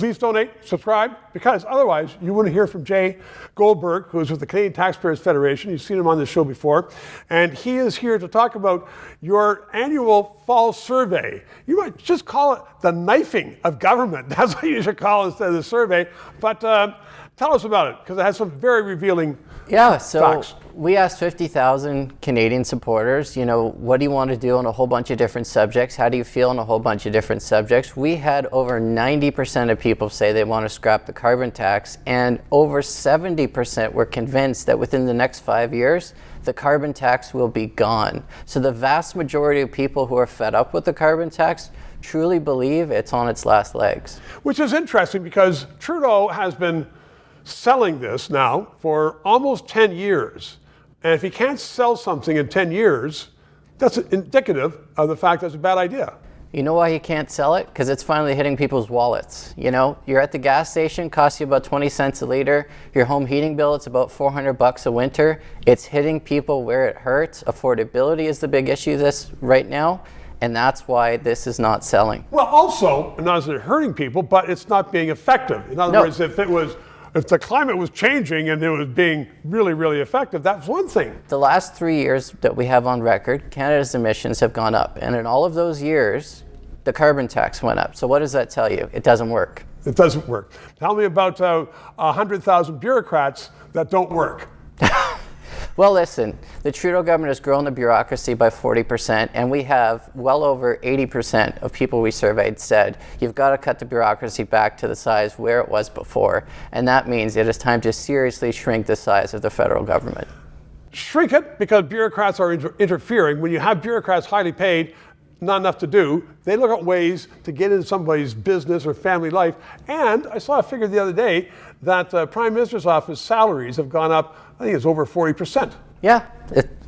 Please donate, subscribe, because otherwise you wouldn't hear from Jay Goldberg, who is with the Canadian Taxpayers Federation. You've seen him on this show before. And he is here to talk about your annual fall survey. You might just call it the knifing of government. That's what you should call it instead of the survey. But tell us about it, because it has some very revealing facts. We asked 50,000 Canadian supporters, what do you want to do on a whole bunch of different subjects? How do you feel on a whole bunch of different subjects? We had over 90% of people say they want to scrap the carbon tax, and over 70% were convinced that within the next 5 years, the carbon tax will be gone. So the vast majority of people who are fed up with the carbon tax truly believe it's on its last legs. Which is interesting, because Trudeau has been selling this now for almost 10 years. And if he can't sell something in 10 years, that's indicative of the fact that it's a bad idea. You know why he can't sell it? Because it's finally hitting people's wallets. You're at the gas station, costs you about 20 cents a liter. Your home heating bill, it's about $400 a winter. It's hitting people where it hurts. Affordability is the big issue right now. And that's why this is not selling. Well, also, not as it's hurting people, but it's not being effective. In other words, if the climate was changing and it was being really, really effective, that's one thing. The last 3 years that we have on record, Canada's emissions have gone up. And in all of those years, the carbon tax went up. So what does that tell you? It doesn't work. It doesn't work. Tell me about 100,000 bureaucrats that don't work. Well, listen, the Trudeau government has grown the bureaucracy by 40%, and we have well over 80% of people we surveyed said, you've got to cut the bureaucracy back to the size where it was before. And that means it is time to seriously shrink the size of the federal government. Shrink it because bureaucrats are interfering. When you have bureaucrats highly paid, not enough to do, they look at ways to get into somebody's business or family life. And I saw a figure the other day that Prime Minister's office salaries have gone up, I think it's over 40%. Yeah,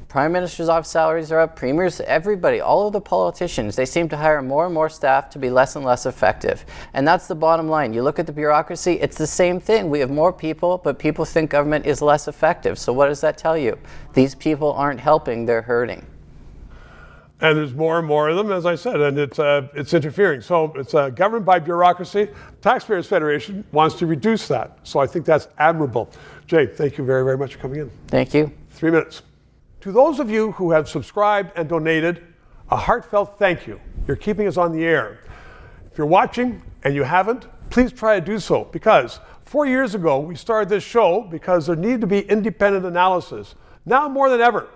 Prime Minister's office salaries are up, premiers, everybody, all of the politicians, they seem to hire more and more staff to be less and less effective. And that's the bottom line. You look at the bureaucracy, it's the same thing. We have more people, but people think government is less effective. So what does that tell you? These people aren't helping, they're hurting. And there's more and more of them, as I said, and it's interfering. So it's governed by bureaucracy. Taxpayers Federation wants to reduce that. So I think that's admirable. Jay, thank you very, very much for coming in. Thank you. 3 minutes. To those of you who have subscribed and donated, a heartfelt thank you. You're keeping us on the air. If you're watching and you haven't, please try to do so, because 4 years ago we started this show because there needed to be independent analysis. Now more than ever,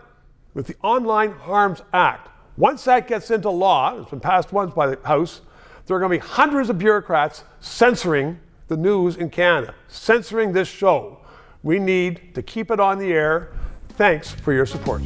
with the Online Harms Act, once that gets into law, it's been passed once by the House, there are going to be hundreds of bureaucrats censoring the news in Canada, censoring this show. We need to keep it on the air. Thanks for your support.